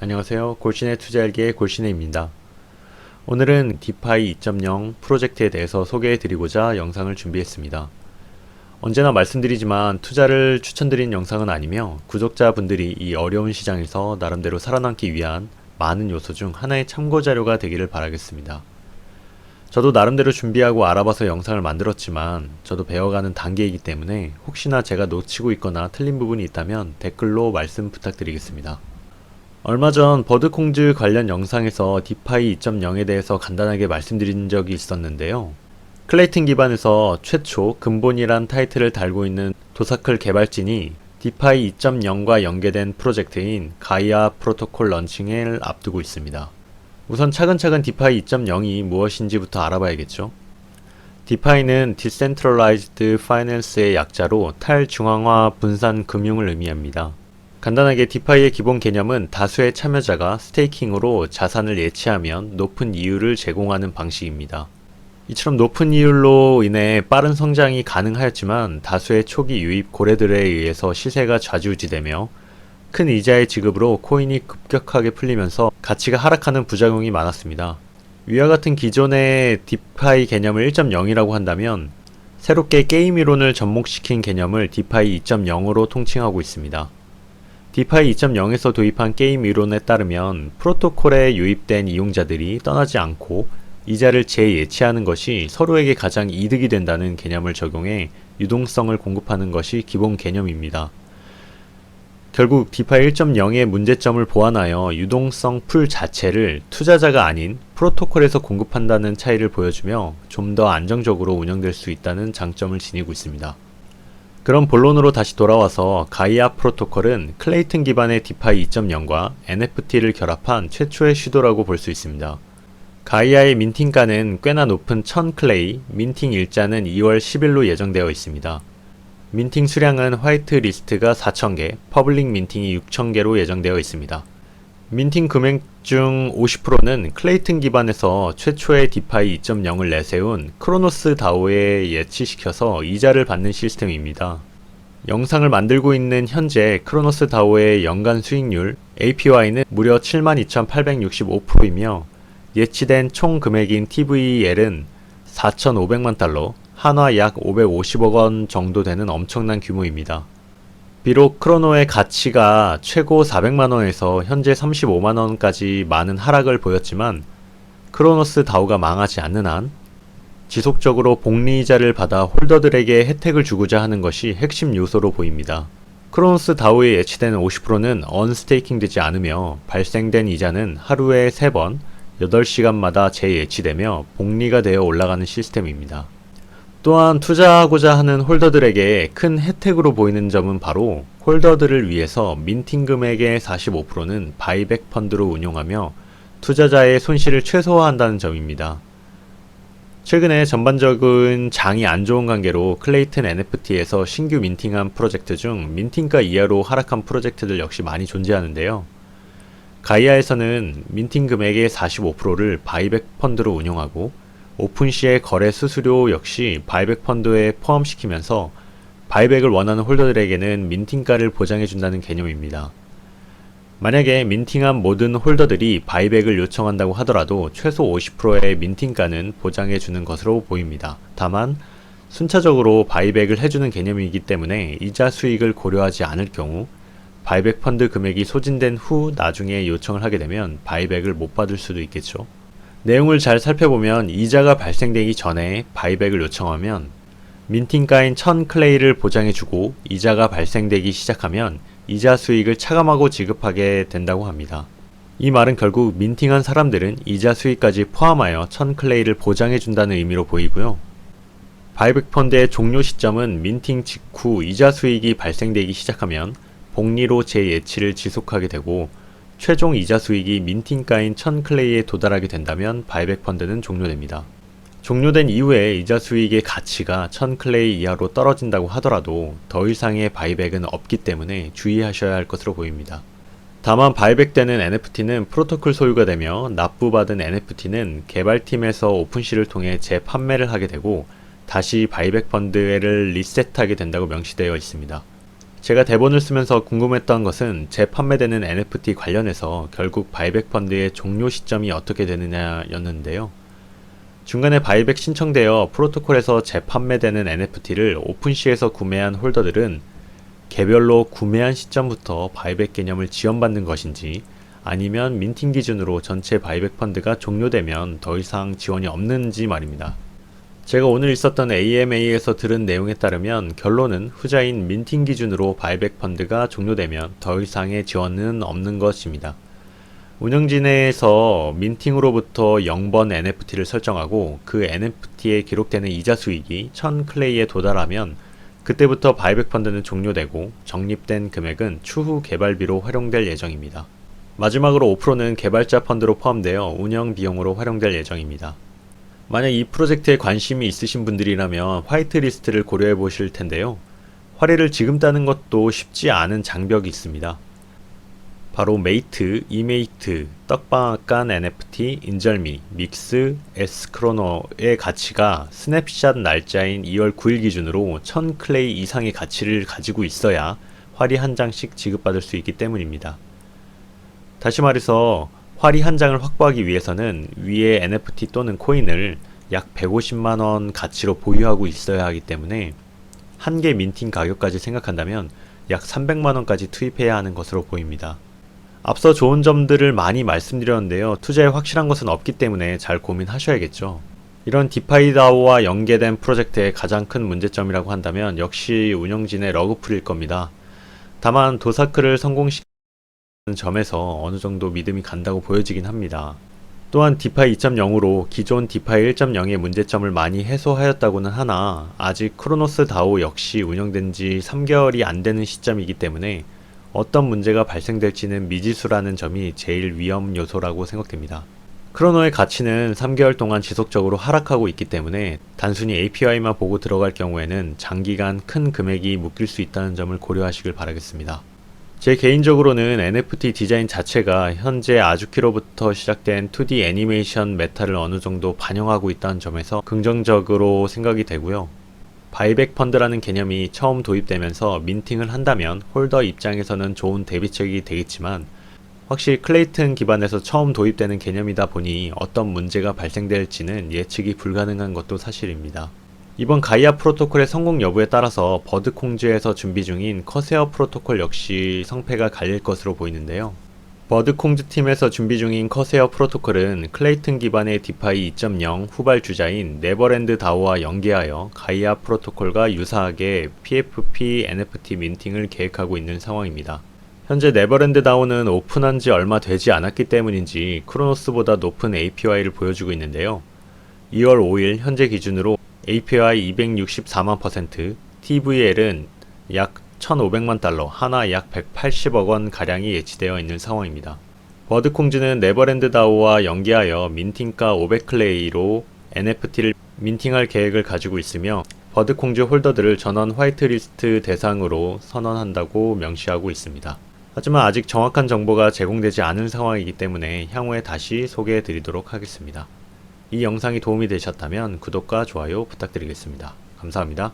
안녕하세요. 골신의 투자일기의 골신혜입니다. 오늘은 디파이 2.0 프로젝트에 대해서 소개해드리고자 영상을 준비했습니다. 언제나 말씀드리지만 투자를 추천드린 영상은 아니며 구독자분들이 이 어려운 시장에서 나름대로 살아남기 위한 많은 요소 중 하나의 참고자료가 되기를 바라겠습니다. 저도 나름대로 준비하고 알아봐서 영상을 만들었지만 저도 배워가는 단계이기 때문에 혹시나 제가 놓치고 있거나 틀린 부분이 있다면 댓글로 말씀 부탁드리겠습니다. 얼마 전 버드콩즈 관련 영상에서 디파이 2.0에 대해서 간단하게 말씀드린 적이 있었는데요. 클레이튼 기반에서 최초 근본이란 타이틀을 달고 있는 도사클 개발진이 디파이 2.0과 연계된 프로젝트인 가이아 프로토콜 런칭을 앞두고 있습니다. 우선 차근차근 디파이 2.0이 무엇인지부터 알아봐야겠죠. 디파이는 Decentralized Finance의 약자로 탈중앙화 분산 금융을 의미합니다. 간단하게 디파이의 기본 개념은 다수의 참여자가 스테이킹으로 자산을 예치하면 높은 이율을 제공하는 방식입니다. 이처럼 높은 이율로 인해 빠른 성장이 가능하였지만 다수의 초기 유입 고래들에 의해서 시세가 좌지우지되며 큰 이자의 지급으로 코인이 급격하게 풀리면서 가치가 하락하는 부작용이 많았습니다. 위와 같은 기존의 디파이 개념을 1.0이라고 한다면 새롭게 게임 이론을 접목시킨 개념을 디파이 2.0으로 통칭하고 있습니다. 디파이 2.0에서 도입한 게임 이론에 따르면 프로토콜에 유입된 이용자들이 떠나지 않고 이자를 재예치하는 것이 서로에게 가장 이득이 된다는 개념을 적용해 유동성을 공급하는 것이 기본 개념입니다. 결국 디파이 1.0의 문제점을 보완하여 유동성 풀 자체를 투자자가 아닌 프로토콜에서 공급한다는 차이를 보여주며 좀 더 안정적으로 운영될 수 있다는 장점을 지니고 있습니다. 그럼 본론으로 다시 돌아와서 가이아 프로토콜은 클레이튼 기반의 디파이 2.0과 NFT를 결합한 최초의 시도라고 볼 수 있습니다. 가이아의 민팅가는 꽤나 높은 1000클레이, 민팅 일자는 2월 10일로 예정되어 있습니다. 민팅 수량은 화이트 리스트가 4000개, 퍼블릭 민팅이 6000개로 예정되어 있습니다. 민팅 금액 중 50%는 클레이튼 기반에서 최초의 디파이 2.0을 내세운 크로노스 다오에 예치시켜서 이자를 받는 시스템입니다. 영상을 만들고 있는 현재 크로노스 다오의 연간 수익률 APY는 무려 72,865%이며 예치된 총 금액인 TVL은 4,500만 달러, 한화 약 550억 원 정도 되는 엄청난 규모입니다. 비록 크로노의 가치가 최고 400만원에서 현재 35만원까지 많은 하락을 보였지만 크로노스 다오가 망하지 않는 한 지속적으로 복리이자를 받아 홀더들에게 혜택을 주고자 하는 것이 핵심 요소로 보입니다. 크로노스 다오에 예치되는 50%는 언스테이킹 되지 않으며 발생된 이자는 하루에 3번 8시간마다 재예치되며 복리가 되어 올라가는 시스템입니다. 또한 투자하고자 하는 홀더들에게 큰 혜택으로 보이는 점은 바로 홀더들을 위해서 민팅 금액의 45%는 바이백 펀드로 운용하며 투자자의 손실을 최소화한다는 점입니다. 최근에 전반적인 장이 안 좋은 관계로 클레이튼 NFT에서 신규 민팅한 프로젝트 중 민팅가 이하로 하락한 프로젝트들 역시 많이 존재하는데요. 가이아에서는 민팅 금액의 45%를 바이백 펀드로 운용하고 오픈시의 거래 수수료 역시 바이백 펀드에 포함시키면서 바이백을 원하는 홀더들에게는 민팅가를 보장해준다는 개념입니다. 만약에 민팅한 모든 홀더들이 바이백을 요청한다고 하더라도 최소 50%의 민팅가는 보장해주는 것으로 보입니다. 다만 순차적으로 바이백을 해주는 개념이기 때문에 이자 수익을 고려하지 않을 경우 바이백 펀드 금액이 소진된 후 나중에 요청을 하게 되면 바이백을 못 받을 수도 있겠죠. 내용을 잘 살펴보면 이자가 발생되기 전에 바이백을 요청하면 민팅가인 1000클레이를 보장해주고 이자가 발생되기 시작하면 이자 수익을 차감하고 지급하게 된다고 합니다. 이 말은 결국 민팅한 사람들은 이자 수익까지 포함하여 1000클레이를 보장해준다는 의미로 보이고요. 바이백 펀드의 종료 시점은 민팅 직후 이자 수익이 발생되기 시작하면 복리로 재예치를 지속하게 되고 최종 이자 수익이 민팅가인 1000클레이에 도달하게 된다면 바이백 펀드는 종료됩니다. 종료된 이후에 이자 수익의 가치가 1000클레이 이하로 떨어진다고 하더라도 더 이상의 바이백은 없기 때문에 주의하셔야 할 것으로 보입니다. 다만 바이백되는 NFT는 프로토콜 소유가 되며 납부받은 NFT는 개발팀에서 오픈시를 통해 재판매를 하게 되고 다시 바이백 펀드를 리셋하게 된다고 명시되어 있습니다. 제가 대본을 쓰면서 궁금했던 것은 재판매되는 NFT 관련해서 결국 바이백 펀드의 종료 시점이 어떻게 되느냐였는데요. 중간에 바이백 신청되어 프로토콜에서 재판매되는 NFT를 오픈시에서 구매한 홀더들은 개별로 구매한 시점부터 바이백 개념을 지원받는 것인지, 아니면 민팅 기준으로 전체 바이백 펀드가 종료되면 더 이상 지원이 없는지 말입니다. 제가 오늘 있었던 AMA에서 들은 내용에 따르면 결론은 후자인 민팅 기준으로 바이백 펀드가 종료되면 더 이상의 지원은 없는 것입니다. 운영진에서 민팅으로부터 0번 NFT를 설정하고 그 NFT에 기록되는 이자 수익이 1000클레이에 도달하면 그때부터 바이백 펀드는 종료되고 적립된 금액은 추후 개발비로 활용될 예정입니다. 마지막으로 5%는 개발자 펀드로 포함되어 운영 비용으로 활용될 예정입니다. 만약 이 프로젝트에 관심이 있으신 분들이라면 화이트리스트를 고려해 보실 텐데요. 화리를 지금 따는 것도 쉽지 않은 장벽이 있습니다. 바로 메이트, 이메이트, 떡방앗간 NFT, 인절미, 믹스, 에스크로노의 가치가 스냅샷 날짜인 2월 9일 기준으로 1000클레이 이상의 가치를 가지고 있어야 화리 한 장씩 지급받을 수 있기 때문입니다. 다시 말해서 화리 한 장을 확보하기 위해서는 위의 NFT 또는 코인을 약 150만원 가치로 보유하고 있어야 하기 때문에 한 개 민팅 가격까지 생각한다면 약 300만원까지 투입해야 하는 것으로 보입니다. 앞서 좋은 점들을 많이 말씀드렸는데요. 투자에 확실한 것은 없기 때문에 잘 고민하셔야겠죠. 이런 디파이 다오와 연계된 프로젝트의 가장 큰 문제점이라고 한다면 역시 운영진의 러그풀일 겁니다. 다만 도사크를 성공시키는 점에서 어느 정도 믿음이 간다고 보여지긴 합니다. 또한 디파이 2.0으로 기존 디파이 1.0의 문제점을 많이 해소하였다고는 하나 아직 크로노스 다오 역시 운영된 지 3개월이 안 되는 시점이기 때문에 어떤 문제가 발생될지는 미지수라는 점이 제일 위험 요소라고 생각됩니다. 크로노의 가치는 3개월 동안 지속적으로 하락하고 있기 때문에 단순히 API만 보고 들어갈 경우에는 장기간 큰 금액이 묶일 수 있다는 점을 고려하시길 바라겠습니다. 제 개인적으로는 NFT 디자인 자체가 현재 아주키로부터 시작된 2D 애니메이션 메타를 어느 정도 반영하고 있다는 점에서 긍정적으로 생각이 되고요. 바이백 펀드라는 개념이 처음 도입되면서 민팅을 한다면 홀더 입장에서는 좋은 대비책이 되겠지만 확실히 클레이튼 기반에서 처음 도입되는 개념이다 보니 어떤 문제가 발생될지는 예측이 불가능한 것도 사실입니다. 이번 가이아 프로토콜의 성공 여부에 따라서 버드콩즈에서 준비 중인 커세어 프로토콜 역시 성패가 갈릴 것으로 보이는데요. 버드콩즈 팀에서 준비 중인 커세어 프로토콜은 클레이튼 기반의 디파이 2.0 후발주자인 네버랜드 다오와 연계하여 가이아 프로토콜과 유사하게 PFP NFT 민팅을 계획하고 있는 상황입니다. 현재 네버랜드 다오는 오픈한 지 얼마 되지 않았기 때문인지 크로노스보다 높은 APY를 보여주고 있는데요. 2월 5일 현재 기준으로 APY 264만%, TVL은 약 1,500만 달러, 하나 약 180억 원 가량이 예치되어 있는 상황입니다. 버드콩즈는 네버랜드 다오와 연계하여 민팅가 500클레이로 NFT를 민팅할 계획을 가지고 있으며 버드콩즈 홀더들을 전원 화이트리스트 대상으로 선언한다고 명시하고 있습니다. 하지만 아직 정확한 정보가 제공되지 않은 상황이기 때문에 향후에 다시 소개해 드리도록 하겠습니다. 이 영상이 도움이 되셨다면 구독과 좋아요 부탁드리겠습니다. 감사합니다.